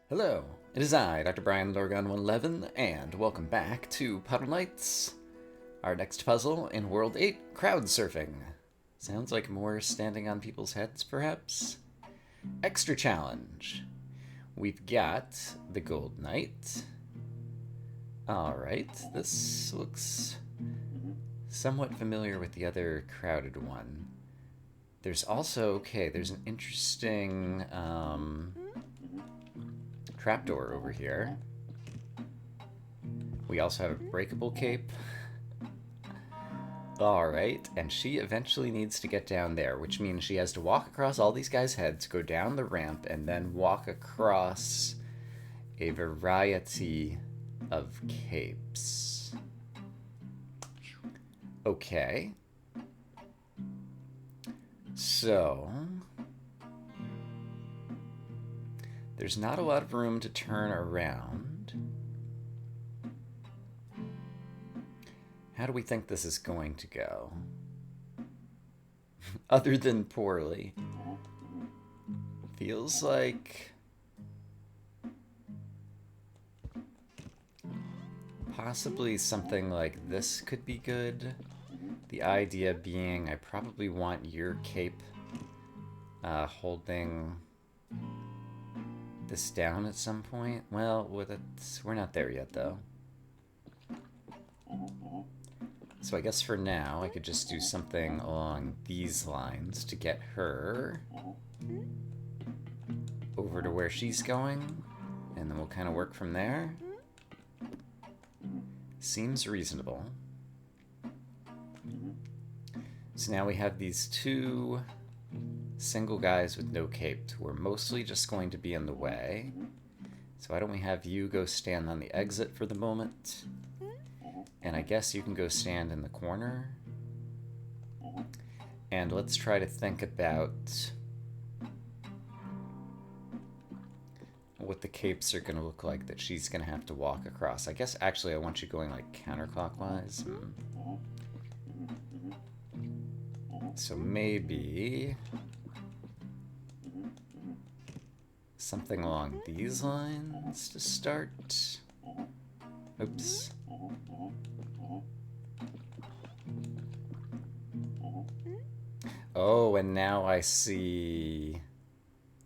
Hello, it is I, Dr. Brian Lorgon111, and welcome back to Puddle Knights. Our next puzzle in World 8, Crowd Surfing. Sounds like more standing on people's heads, perhaps? Extra challenge. We've got the Gold Knight. Alright, this looks somewhat familiar with the other crowded one. There's also, okay, there's an interesting trapdoor over here. We also have a breakable cape. Alright, and she eventually needs to get down there, which means she has to walk across all these guys' heads, go down the ramp, and then walk across a variety of capes. Okay. So there's not a lot of room to turn around. How do we think this is going to go? Other than poorly. Feels like possibly something like this could be good. The idea being I probably want your cape holding this down at some point. Well, we're not there yet, though. So I guess for now, I could just do something along these lines to get her over to where she's going, and then we'll kind of work from there. Seems reasonable. So now we have these two single guys with no cape who are mostly just going to be in the way. So why don't we have you go stand on the exit for the moment? And I guess you can go stand in the corner. And let's try to think about what the capes are going to look like that she's going to have to walk across. I guess actually I want you going like counterclockwise. So maybe something along these lines to start. Oops. Oh, and now I see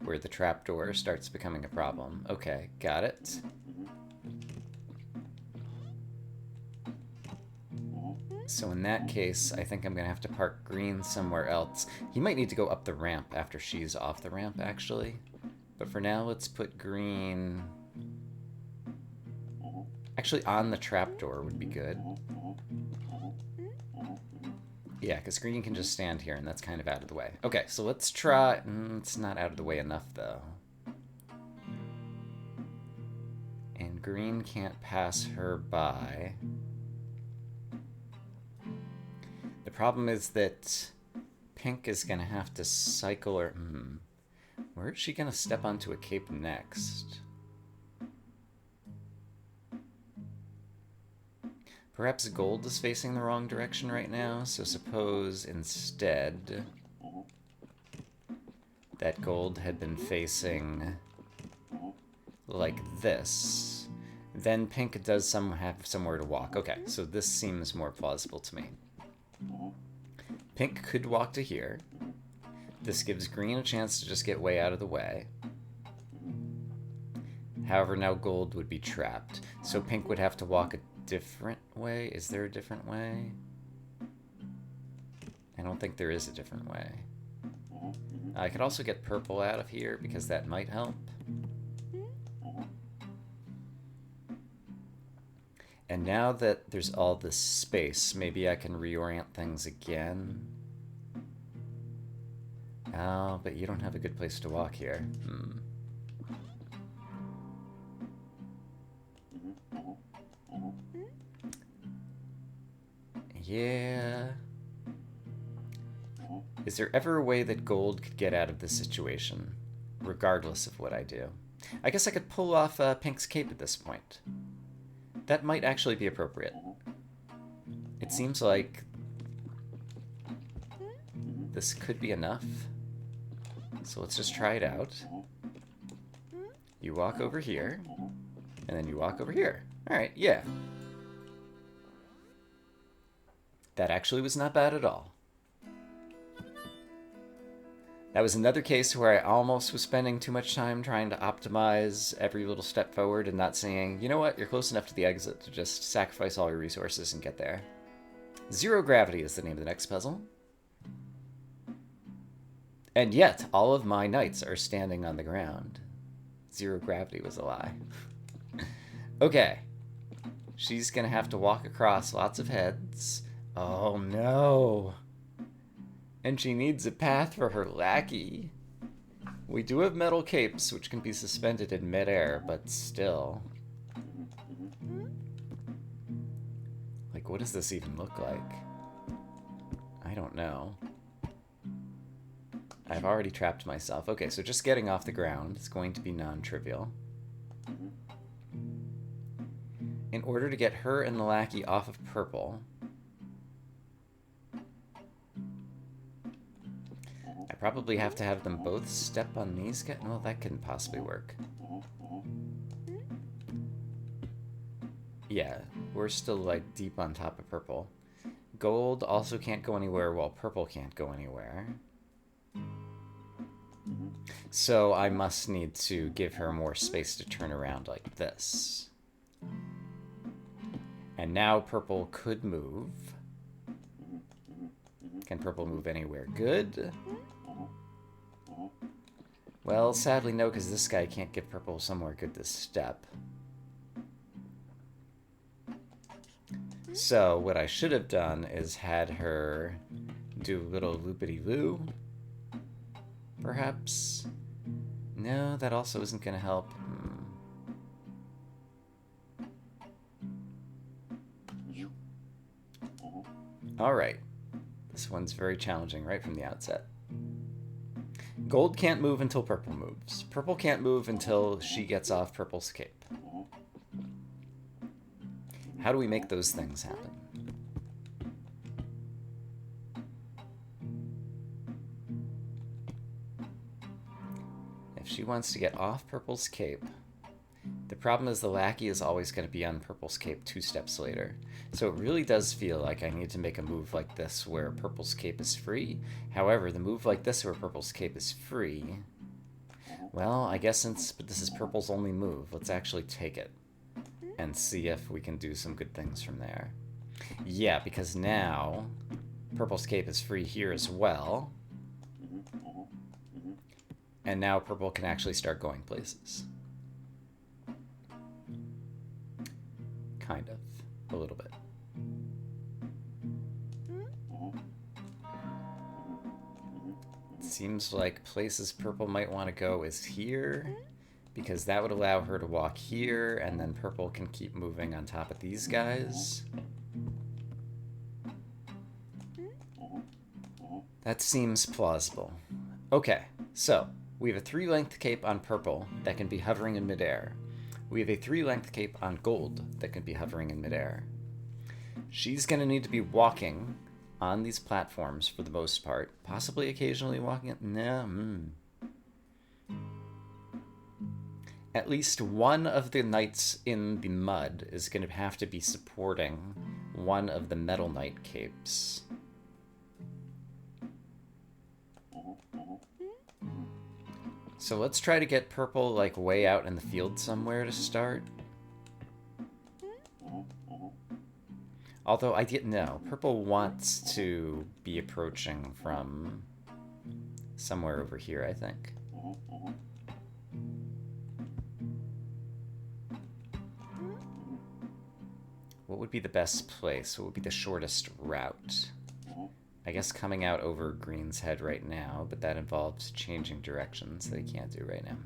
where the trapdoor starts becoming a problem. Okay, got it. So in that case, I think I'm going to have to park Green somewhere else. He might need to go up the ramp after she's off the ramp, actually. But for now, let's put Green actually on the trapdoor would be good. Yeah, because Green can just stand here, and that's kind of out of the way. Okay, so let's try... it's not out of the way enough, though. And Green can't pass her by. The problem is that Pink is going to have to cycle her... Where is she going to step onto a cape next? Perhaps Gold is facing the wrong direction right now, so suppose instead that Gold had been facing like this. Then Pink does have somewhere to walk. Okay, so this seems more plausible to me. Pink could walk to here. This gives Green a chance to just get way out of the way. However, now Gold would be trapped. So Pink would have to walk a different way? Is there a different way? I don't think there is a different way. I could also get Purple out of here because that might help. And now that there's all this space, maybe I can reorient things again. Oh, but you don't have a good place to walk here. Yeah. Is there ever a way that Gold could get out of this situation, regardless of what I do? I guess I could pull off Pink's cape at this point. That might actually be appropriate. It seems like this could be enough. So let's just try it out. You walk over here, and then you walk over here. Alright, yeah. That actually was not bad at all. That was another case where I almost was spending too much time trying to optimize every little step forward and not saying, you know what, you're close enough to the exit to just sacrifice all your resources and get there. Zero gravity is the name of the next puzzle. And yet, all of my knights are standing on the ground. Zero gravity was a lie. Okay. She's gonna have to walk across lots of heads. Oh no. And she needs a path for her lackey. We do have metal capes, which can be suspended in midair, but still. Like, what does this even look like? I don't know. I've already trapped myself. Okay, so just getting off the ground is going to be non-trivial. In order to get her and the lackey off of purple, I probably have to have them both step on these guys. Well, that couldn't possibly work. Yeah, we're still, like, deep on top of purple. Gold also can't go anywhere while purple can't go anywhere. So I must need to give her more space to turn around like this. And now purple could move. Can purple move anywhere good? Well, sadly no, because this guy can't give purple somewhere good to step. So what I should have done is had her do a little loopity-loo. Perhaps. No, that also isn't going to help. Alright. This one's very challenging right from the outset. Gold can't move until purple moves. Purple can't move until she gets off purple's cape. How do we make those things happen? If she wants to get off purple's cape, the problem is the lackey is always going to be on purple's cape 2 steps later. So it really does feel like I need to make a move like this where purple's cape is free. However, the move like this where purple's cape is free, well, I guess since this is purple's only move, let's actually take it and see if we can do some good things from there. Yeah, because now purple's cape is free here as well. And now purple can actually start going places. Kind of. A little bit. It seems like places purple might want to go is here, because that would allow her to walk here, and then purple can keep moving on top of these guys. That seems plausible. Okay, so we have a 3-length cape on purple that can be hovering in midair. We have a 3-length cape on gold that can be hovering in midair. She's going to need to be walking on these platforms for the most part. Possibly occasionally walking it. No. At least one of the knights in the mud is going to have to be supporting one of the metal knight capes. So let's try to get purple, like, way out in the field somewhere to start. Although I didn't know. Purple wants to be approaching from somewhere over here, I think. What would be the best place? What would be the shortest route? I guess coming out over green's head right now, but that involves changing directions that I can't do right now.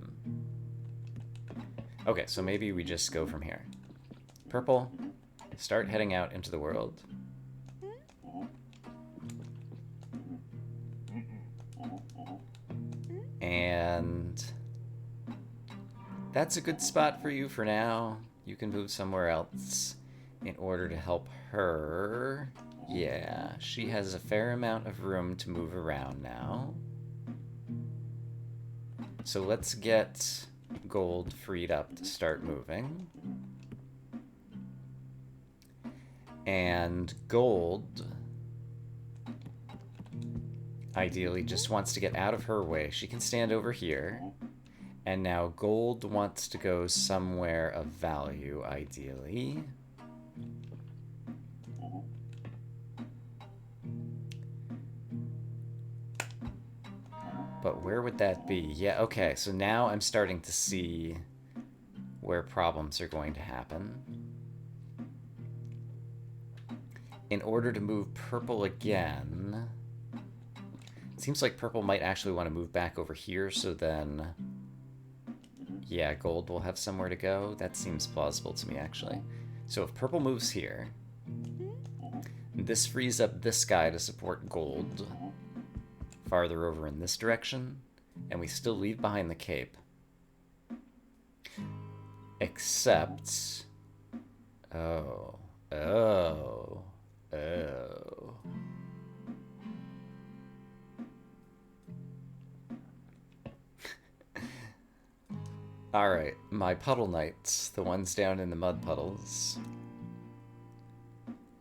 Okay, so maybe we just go from here. Purple, start heading out into the world. And that's a good spot for you for now. You can move somewhere else in order to help her. Yeah, she has a fair amount of room to move around now. So let's get gold freed up to start moving. And gold ideally just wants to get out of her way. She can stand over here. And now gold wants to go somewhere of value, ideally. But where would that be? Yeah, okay, so now I'm starting to see where problems are going to happen. In order to move purple again, it seems like purple might actually want to move back over here, so then, yeah, gold will have somewhere to go. That seems plausible to me, actually. So if purple moves here, this frees up this guy to support gold farther over in this direction, and we still leave behind the cape. Except... Oh. Alright, my Puddle Knights, the ones down in the mud puddles.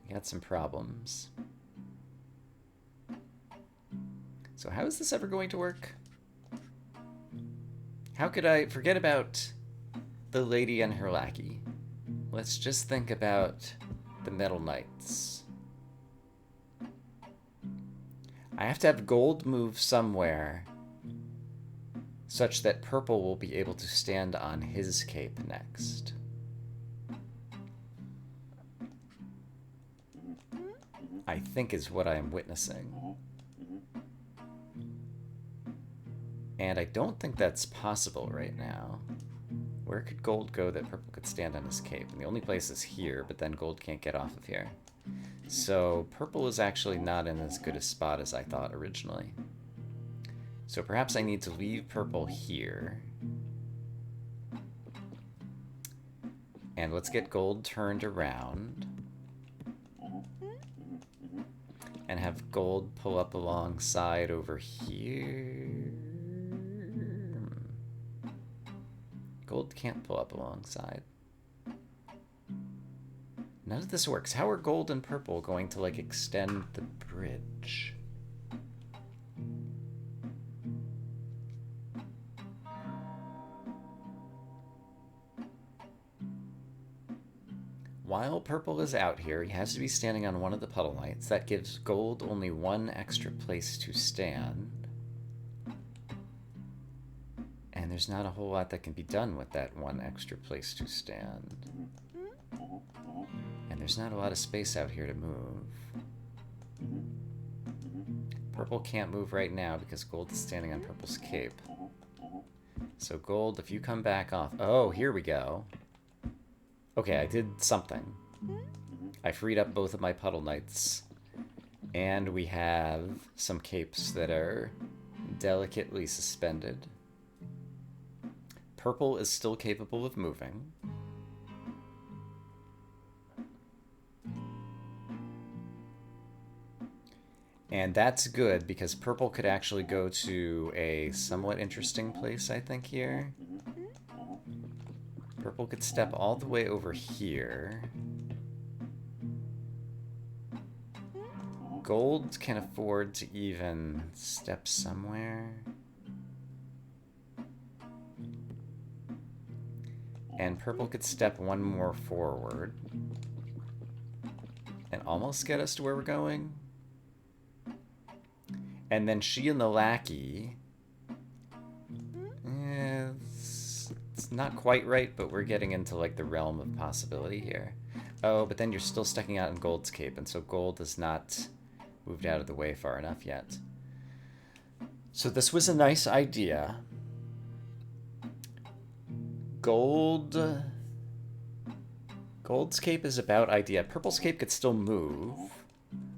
We got some problems. So how is this ever going to work? How could I forget about the lady and her lackey? Let's just think about the Metal Knights. I have to have gold move somewhere such that purple will be able to stand on his cape next. I think is what I am witnessing. And I don't think that's possible right now. Where could gold go that purple could stand on his cape? And the only place is here, but then gold can't get off of here. So purple is actually not in as good a spot as I thought originally. So perhaps I need to leave purple here. And let's get gold turned around. And have gold pull up alongside over here. Gold can't pull up alongside. None of this works. How are gold and purple going to, like, extend the bridge? While purple is out here, he has to be standing on one of the Puddle Knights. That gives gold only one extra place to stand. And there's not a whole lot that can be done with that one extra place to stand. And there's not a lot of space out here to move. Purple can't move right now because gold is standing on purple's cape. So gold, if you come back off... Oh, here we go. Okay, I did something. I freed up both of my Puddle Knights. And we have some capes that are delicately suspended. Purple is still capable of moving. And that's good because purple could actually go to a somewhat interesting place, I think, here. Purple could step all the way over here. Gold can afford to even step somewhere. And purple could step one more forward. And almost get us to where we're going. And then she and the lackey... It's not quite right, but we're getting into, like, the realm of possibility here. Oh, but then you're still sticking out in gold's cape, and so gold has not moved out of the way far enough yet. So this was a nice idea. Gold's cape is about idea. Purple's cape could still move.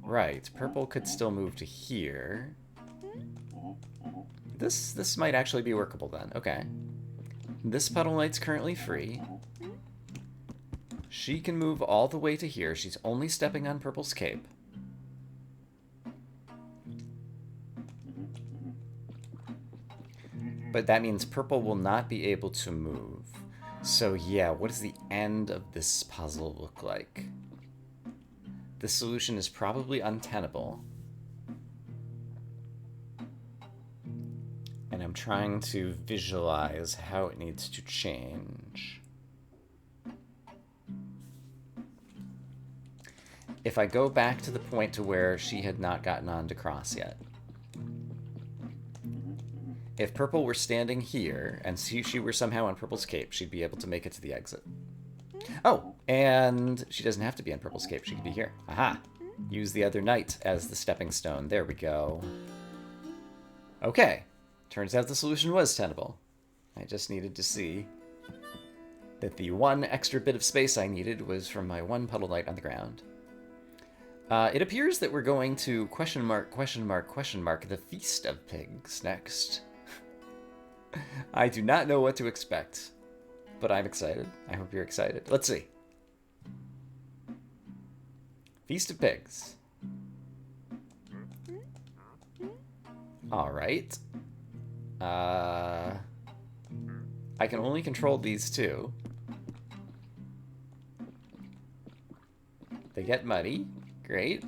Right, purple could still move to here. This might actually be workable then. Okay. This Puddle Knight's currently free. She can move all the way to here. She's only stepping on purple's cape. But that means purple will not be able to move. So yeah, what does the end of this puzzle look like? The solution is probably untenable. And I'm trying to visualize how it needs to change. If I go back to the point to where she had not gotten on to cross yet. If purple were standing here and she were somehow on purple's cape, she'd be able to make it to the exit. Oh, and she doesn't have to be on purple's cape. She could be here. Aha! Use the other knight as the stepping stone. There we go. Okay. Turns out the solution was tenable. I just needed to see that the one extra bit of space I needed was from my one Puddle Knight on the ground. It appears that we're going to question mark, the Feast of Pigs next. I do not know what to expect, but I'm excited. I hope you're excited. Let's see. Feast of Pigs. All right. I can only control these two. They get muddy. Great.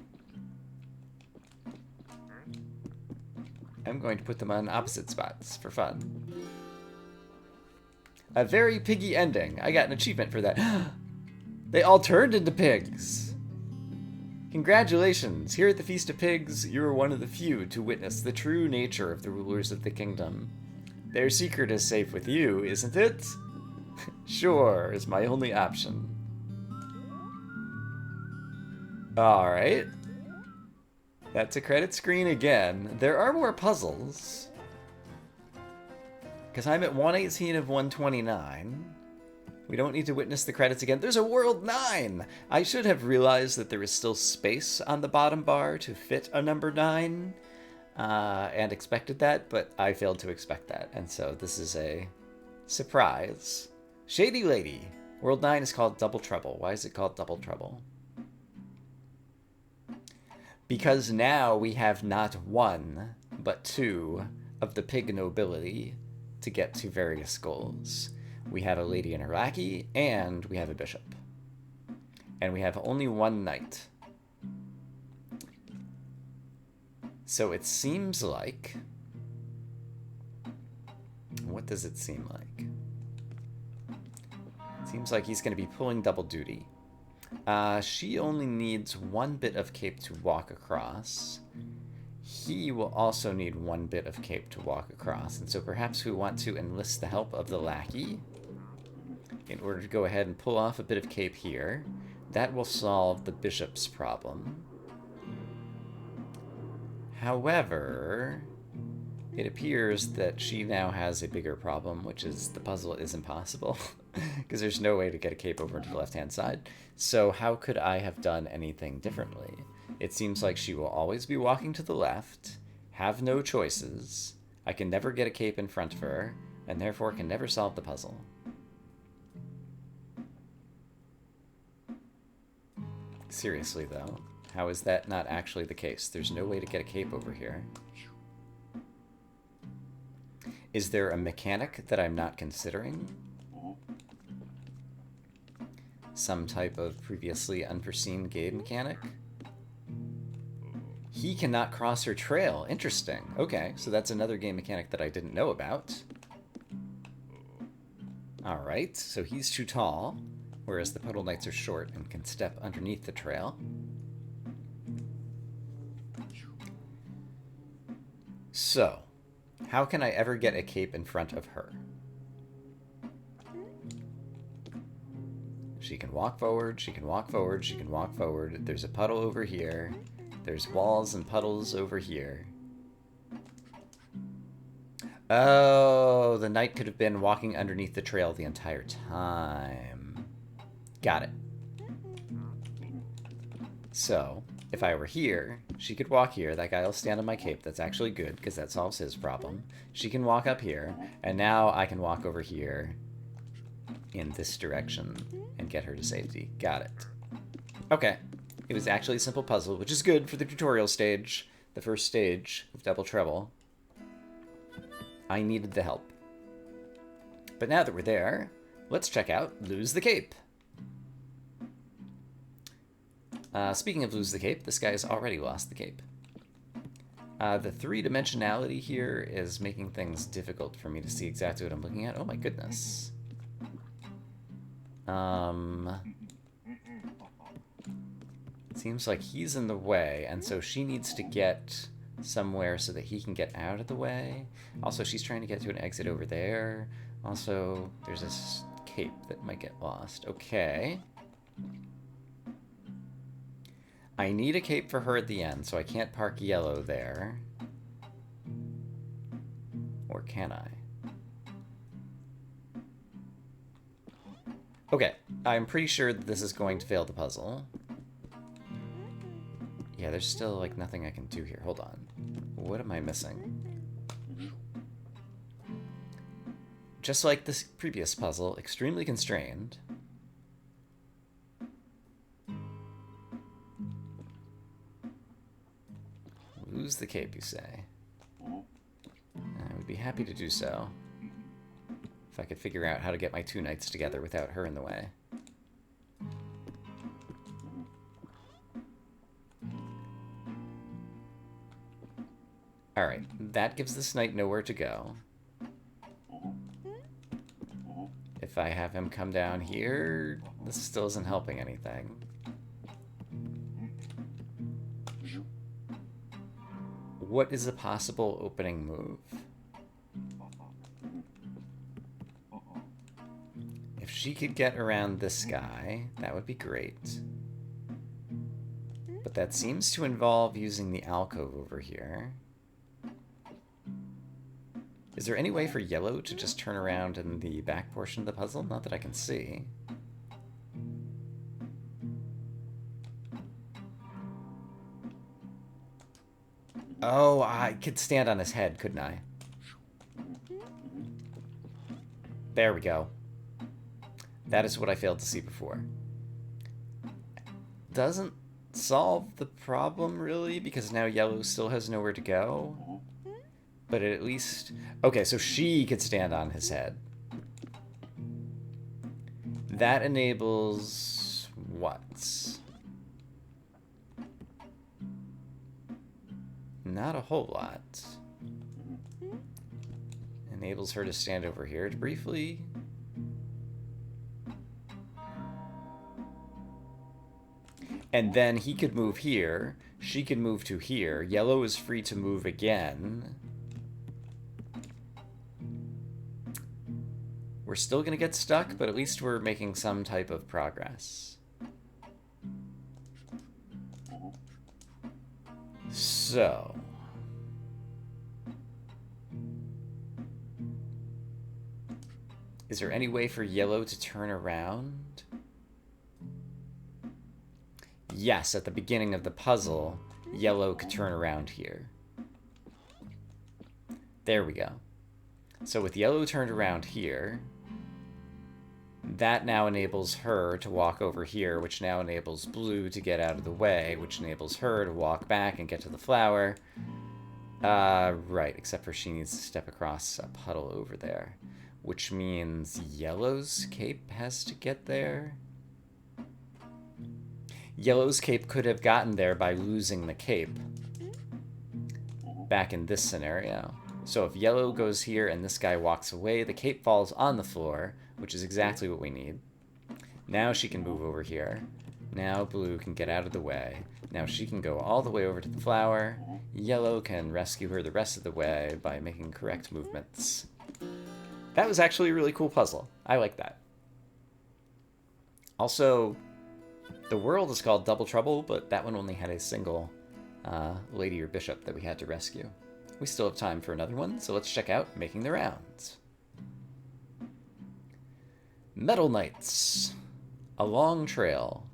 I'm going to put them on opposite spots for fun. A very piggy ending. I got an achievement for that. They all turned into pigs. Congratulations. Here at the Feast of Pigs, you are one of the few to witness the true nature of the rulers of the kingdom. Their secret is safe with you, isn't it? Sure, is my only option. Alright. That's a credit screen again. There are more puzzles. Because I'm at 118 of 129. We don't need to witness the credits again. There's a World 9! I should have realized that there is still space on the bottom bar to fit a number 9. And expected that, but I failed to expect that. And so this is a surprise. Shady Lady. World 9 is called Double Trouble. Why is it called Double Trouble? Because now we have not one, but two of the pig nobility to get to various goals. We have a lady and a lackey, and we have a bishop. And we have only one knight. So it seems like... What does it seem like? It seems like he's going to be pulling double duty. She only needs one bit of cape to walk across. He will also need one bit of cape to walk across. And so perhaps we want to enlist the help of the lackey in order to go ahead and pull off a bit of cape here. That will solve the bishop's problem. However, it appears that she now has a bigger problem, which is the puzzle is impossible. Because there's no way to get a cape over to the left-hand side. So how could I have done anything differently? It seems like she will always be walking to the left, have no choices. I can never get a cape in front of her, and therefore can never solve the puzzle. Seriously, though, how is that not actually the case? There's no way to get a cape over here. Is there a mechanic that I'm not considering? Some type of previously unforeseen game mechanic? He cannot cross her trail. Interesting. Okay, so that's another game mechanic that I didn't know about. Alright, so he's too tall, whereas the Puddle Knights are short and can step underneath the trail. So, how can I ever get a cape in front of her? She can walk forward, she can walk forward, she can walk forward. There's a puddle over here. There's walls and puddles over here. Oh, the knight could have been walking underneath the trail the entire time. Got it. So, if I were here, she could walk here. That guy will stand on my cape. That's actually good, because that solves his problem. She can walk up here, and now I can walk over here in this direction and get her to safety. Got it. Okay. It was actually a simple puzzle, which is good for the tutorial stage, the first stage of Double Trouble. I needed the help. But now that we're there, let's check out Lose the Cape. Speaking of Lose the Cape, this guy's already lost the cape. The three-dimensionality here is making things difficult for me to see exactly what I'm looking at. Oh my goodness. Seems like he's in the way, and so she needs to get somewhere so that he can get out of the way. Also, she's trying to get to an exit over there. Also, there's this cape that might get lost. Okay. I need a cape for her at the end, so I can't park yellow there. Or can I? Okay, I'm pretty sure that this is going to fail the puzzle. Yeah, there's still, like, nothing I can do here. Hold on. What am I missing? Just like this previous puzzle, extremely constrained. Lose the cape, you say? I would be happy to do so. If I could figure out how to get my two knights together without her in the way. Alright, that gives this knight nowhere to go. If I have him come down here, this still isn't helping anything. What is a possible opening move? If she could get around this guy, that would be great. But that seems to involve using the alcove over here. Is there any way for yellow to just turn around in the back portion of the puzzle? Not that I can see. Oh, I could stand on his head, couldn't I? There we go. That is what I failed to see before. Doesn't solve the problem, really, because now yellow still has nowhere to go. But at least... Okay, so she could stand on his head. That enables... what? Not a whole lot. Enables her to stand over here briefly. And then he could move here. She could move to here. Yellow is free to move again. We're still going to get stuck, but at least we're making some type of progress. So... is there any way for yellow to turn around? Yes, at the beginning of the puzzle, yellow could turn around here. There we go. So with yellow turned around here, that now enables her to walk over here, which now enables blue to get out of the way, which enables her to walk back and get to the flower. Right, except for she needs to step across a puddle over there, which means yellow's cape has to get there. Yellow's cape could have gotten there by losing the cape back in this scenario. So if yellow goes here and this guy walks away, the cape falls on the floor, which is exactly what we need. Now she can move over here. Now blue can get out of the way. Now she can go all the way over to the flower. Yellow can rescue her the rest of the way by making correct movements. That was actually a really cool puzzle. I like that. Also, the world is called Double Trouble, but that one only had a single lady or bishop that we had to rescue. We still have time for another one, so let's check out Making the Rounds. Puddle Knights. A long trail.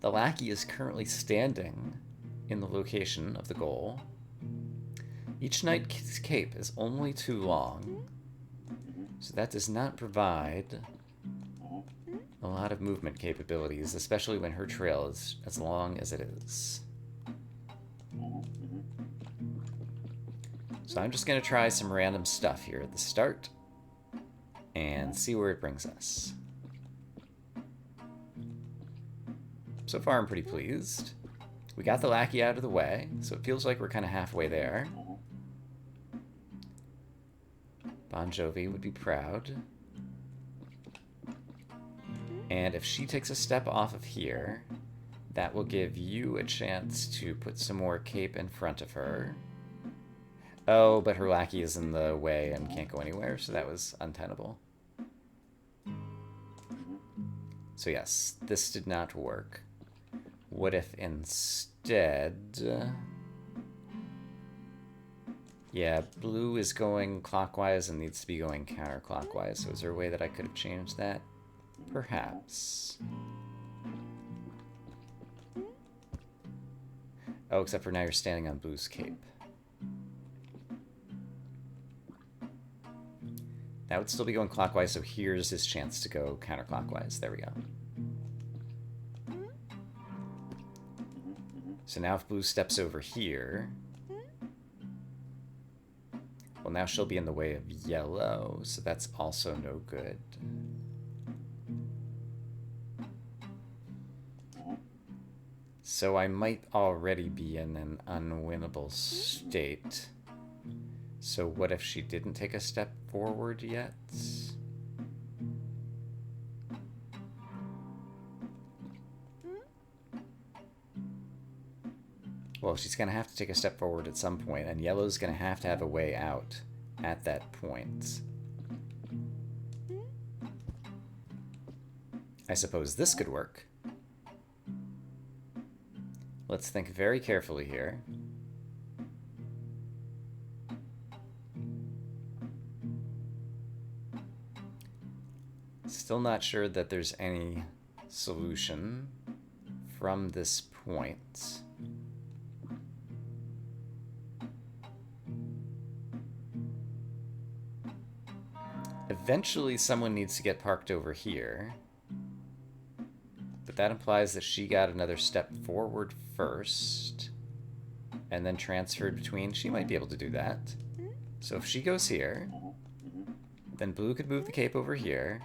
The lackey is currently standing in the location of the goal. Each knight's cape is only too long, so that does not provide a lot of movement capabilities, especially when her trail is as long as it is. So I'm just going to try some random stuff here at the start. and see where it brings us. So far, I'm pretty pleased. We got the lackey out of the way, so it feels like we're kind of halfway there. Bon Jovi would be proud. And if she takes a step off of here, that will give you a chance to put some more cape in front of her. Oh, but her lackey is in the way and can't go anywhere, so that was untenable. So yes, this did not work. What if instead... Yeah, blue is going clockwise and needs to be going counterclockwise, so is there a way that I could have changed that? Perhaps. Oh, except for now you're standing on blue's cape. That would still be going clockwise, so here's his chance to go counterclockwise. There we go. So now if blue steps over here... Well, now she'll be in the way of yellow, so that's also no good. So I might already be in an unwinnable state. So what if she didn't take a step forward yet? Well, she's going to have to take a step forward at some point, and yellow's going to have a way out at that point. I suppose this could work. Let's think very carefully here. Still not sure that there's any solution from this point. Eventually someone needs to get parked over here. But that implies that she got another step forward first and then transferred between. She might be able to do that. So if she goes here, then blue could move the cape over here.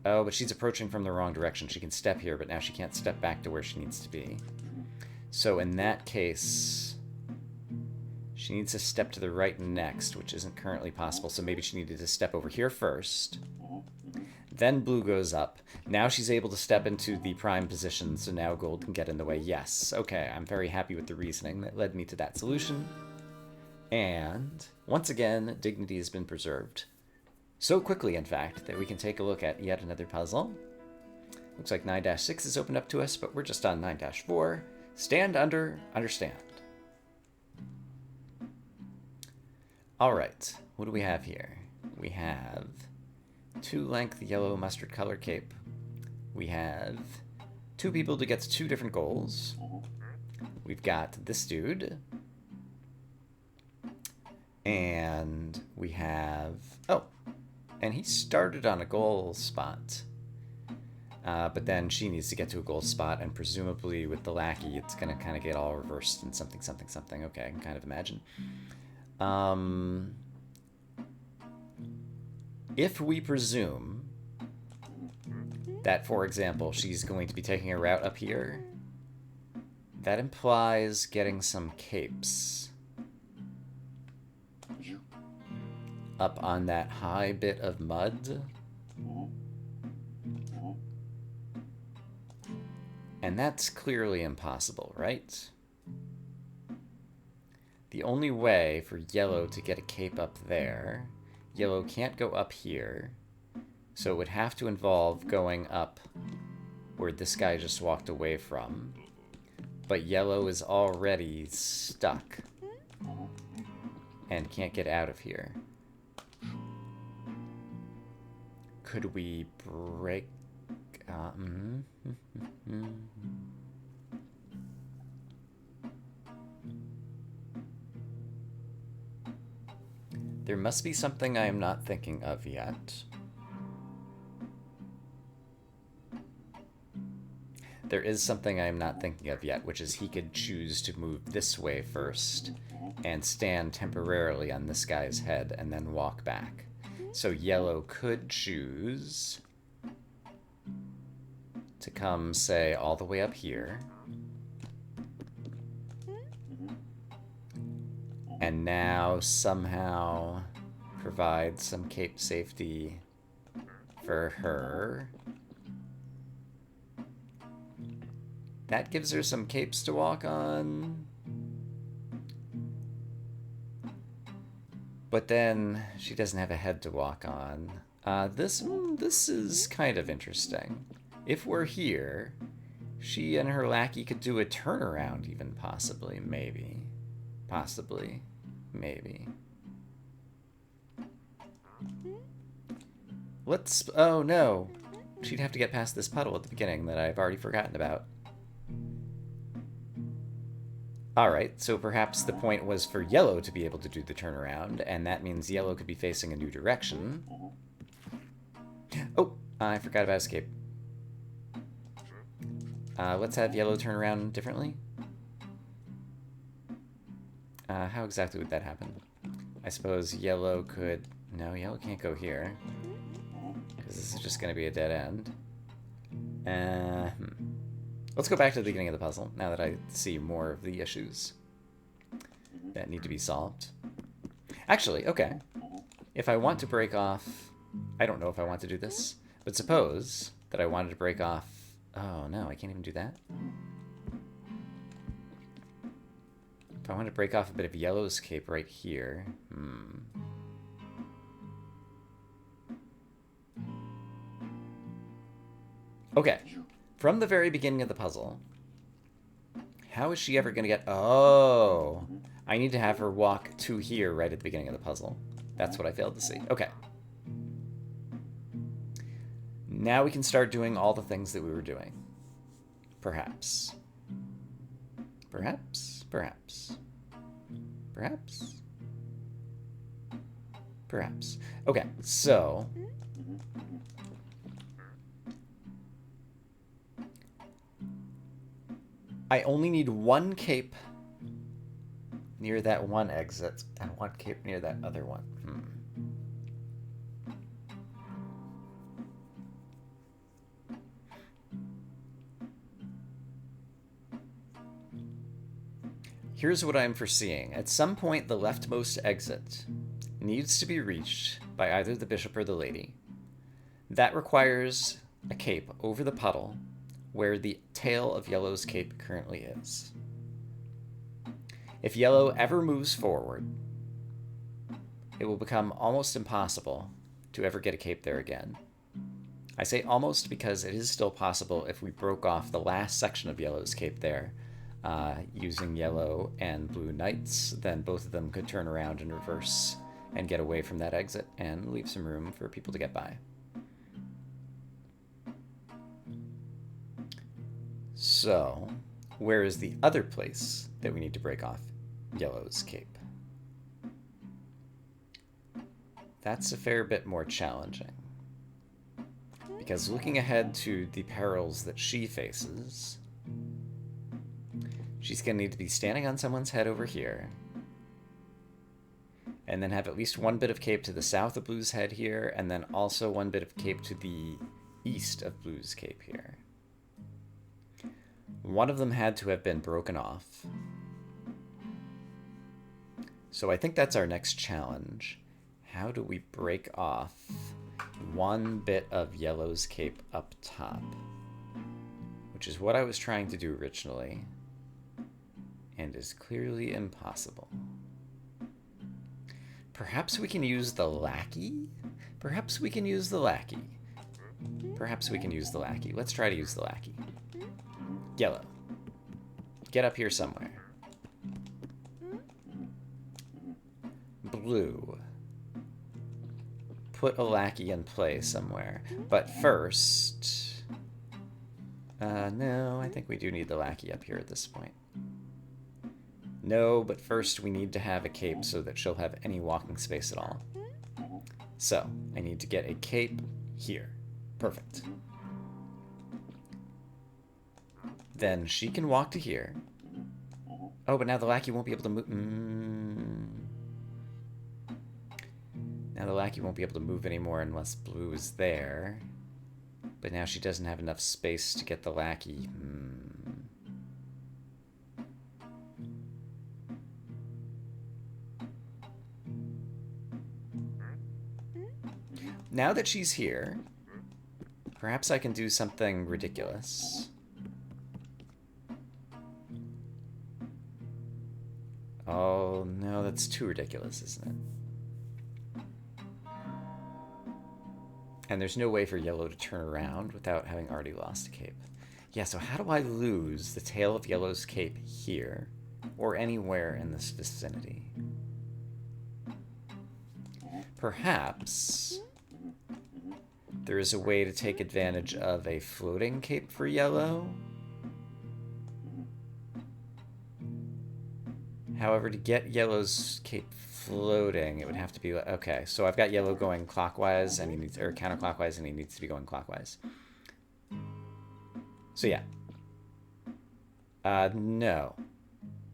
Oh, but she's approaching from the wrong direction. She can step here, but now she can't step back to where she needs to be. So in that case, she needs to step to the right next, which isn't currently possible. So maybe she needed to step over here first. Then blue goes up. Now she's able to step into the prime position, so now gold can get in the way. Yes, okay, I'm very happy with the reasoning that led me to that solution. And once again, dignity has been preserved. So quickly, in fact, that we can take a look at yet another puzzle. Looks like 9-6 is opened up to us, but we're just on 9-4. Stand under, understand. All right, what do we have here? We have 2-length yellow mustard color cape. We have 2 people to get to 2 different goals. We've got this dude. And we have... Oh, and he started on a goal spot. But then she needs to get to a goal spot, and presumably with the lackey, it's going to kind of get all reversed and something, something, something. Okay, I can kind of imagine. If we presume that, for example, she's going to be taking a route up here, that implies getting some capes up on that high bit of mud. And that's clearly impossible, right? The only way for yellow to get a cape up there, yellow can't go up here, so it would have to involve going up where this guy just walked away from. But yellow is already stuck and can't get out of here. Could we break... There must be something I am not thinking of yet. There is something I am not thinking of yet, which is he could choose to move this way first and stand temporarily on this guy's head and then walk back. So yellow could choose to come, say, all the way up here. And now somehow provide some cape safety for her. That gives her some capes to walk on. But then she doesn't have a head to walk on. This is kind of interesting. If we're here, she and her lackey could do a turnaround even, possibly, maybe. Possibly, maybe. Let's... Oh, no. She'd have to get past this puddle at the beginning that I've already forgotten about. Alright, so perhaps the point was for yellow to be able to do the turnaround, and that means yellow could be facing a new direction. Oh, I forgot about escape. Let's have yellow turn around differently. How exactly would that happen? I suppose yellow could... No, yellow can't go here, because this is just going to be a dead end. Let's go back to the beginning of the puzzle, now that I see more of the issues that need to be solved. Actually, okay. If I want to break off... I don't know if I want to do this, but suppose that I wanted to break off... Oh, no, I can't even do that. If I want to break off a bit of yellow's cape right here... Okay. From the very beginning of the puzzle, how is she ever going to get... Oh, I need to have her walk to here right at the beginning of the puzzle. That's what I failed to see. Okay. Now we can start doing all the things that we were doing. Perhaps. Perhaps. Perhaps. Perhaps. Perhaps. Okay, so... I only need one cape near that one exit and one cape near that other one. Here's what I'm foreseeing. At some point, the leftmost exit needs to be reached by either the bishop or the lady. That requires a cape over the puddle where the tail of yellow's cape currently is. If yellow ever moves forward, it will become almost impossible to ever get a cape there again. I say almost because it is still possible if we broke off the last section of yellow's cape there using yellow and blue knights, then both of them could turn around in reverse and get away from that exit and leave some room for people to get by. So, where is the other place that we need to break off yellow's cape? That's a fair bit more challenging. Because looking ahead to the perils that she faces, she's going to need to be standing on someone's head over here, and then have at least one bit of cape to the south of Blue's head here, and then also one bit of cape to the east of Blue's cape here. One of them had to have been broken off. So I think that's our next challenge. How do we break off one bit of yellow's cape up top? Which is what I was trying to do originally, and is clearly impossible. Perhaps we can use the lackey? Perhaps we can use the lackey. Perhaps we can use the lackey. Let's try to use the lackey. Yellow, get up here somewhere. Blue, put a lackey in play somewhere. But first... no, I think we do need the lackey up here at this point. No, but first we need to have a cape so that she'll have any walking space at all. So, I need to get a cape here. Perfect. Then she can walk to here. Oh, but now the lackey won't be able to move. Now the lackey won't be able to move anymore unless blue is there. But now she doesn't have enough space to get the lackey. Now that she's here, perhaps I can do something ridiculous. Oh, no, that's too ridiculous, isn't it? And there's no way for yellow to turn around without having already lost a cape. Yeah, so how do I lose the tail of yellow's cape here, or anywhere in this vicinity? Perhaps there is a way to take advantage of a floating cape for yellow. However, to get yellow's cape floating, it would have to be like, okay, so I've got yellow going clockwise and he needs, or counterclockwise, and he needs to be going clockwise. So yeah. No.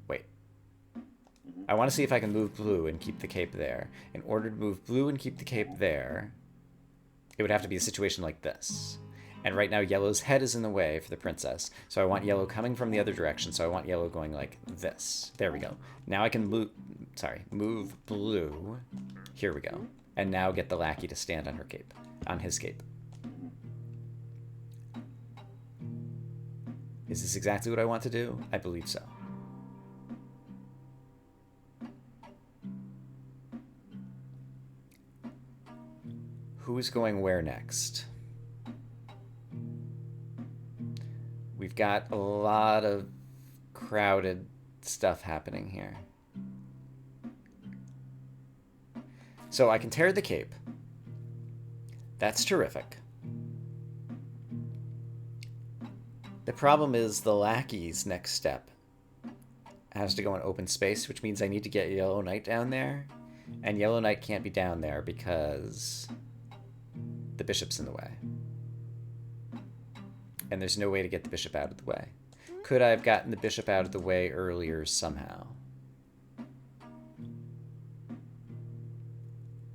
Wait. I want to see if I can move blue and keep the cape there. In order to move blue and keep the cape there, it would have to be a situation like this. And right now, yellow's head is in the way for the princess. So I want yellow coming from the other direction. So I want yellow going like this. There we go. Now I can move blue. Here we go. And now get the lackey to stand on her cape, on his cape. Is this exactly what I want to do? I believe so. Who's going where next? We've got a lot of crowded stuff happening here. So I can tear the cape. That's terrific. The problem is the lackey's next step has to go in open space, which means I need to get Yellow Knight down there. And Yellow Knight can't be down there because the bishop's in the way. And there's no way to get the bishop out of the way. Could I have gotten the bishop out of the way earlier somehow?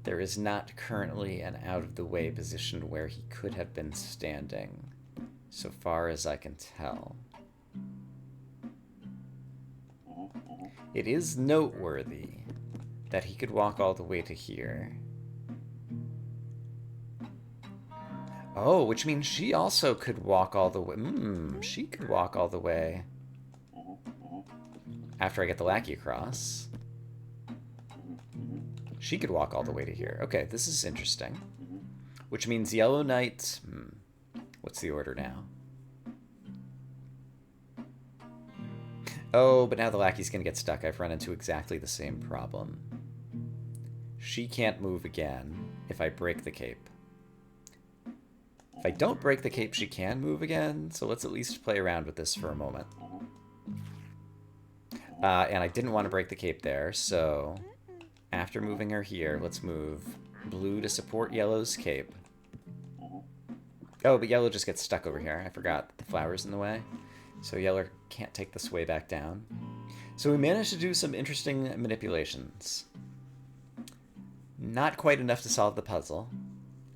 There is not currently an out-of-the-way position where he could have been standing, so far as I can tell. It is noteworthy that he could walk all the way to here. Oh, which means she also could walk all the way. She could walk all the way after I get the lackey across. She could walk all the way to here. Okay, this is interesting. Which means Yellow Knight... What's the order now? Oh, but now the lackey's going to get stuck. I've run into exactly the same problem. She can't move again if I break the cape. If I don't break the cape, she can move again, so let's at least play around with this for a moment. And I didn't want to break the cape there, so after moving her here, let's move blue to support yellow's cape. Oh, but yellow just gets stuck over here. I forgot the flower's in the way, so yellow can't take this way back down. So we managed to do some interesting manipulations. Not quite enough to solve the puzzle.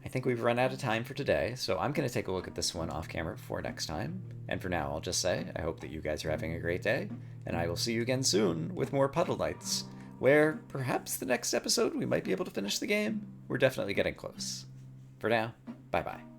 I think we've run out of time for today, so I'm going to take a look at this one off camera before next time. And for now, I'll just say, I hope that you guys are having a great day, and I will see you again soon with more Puddle Knights, where perhaps the next episode we might be able to finish the game. We're definitely getting close. For now, bye-bye.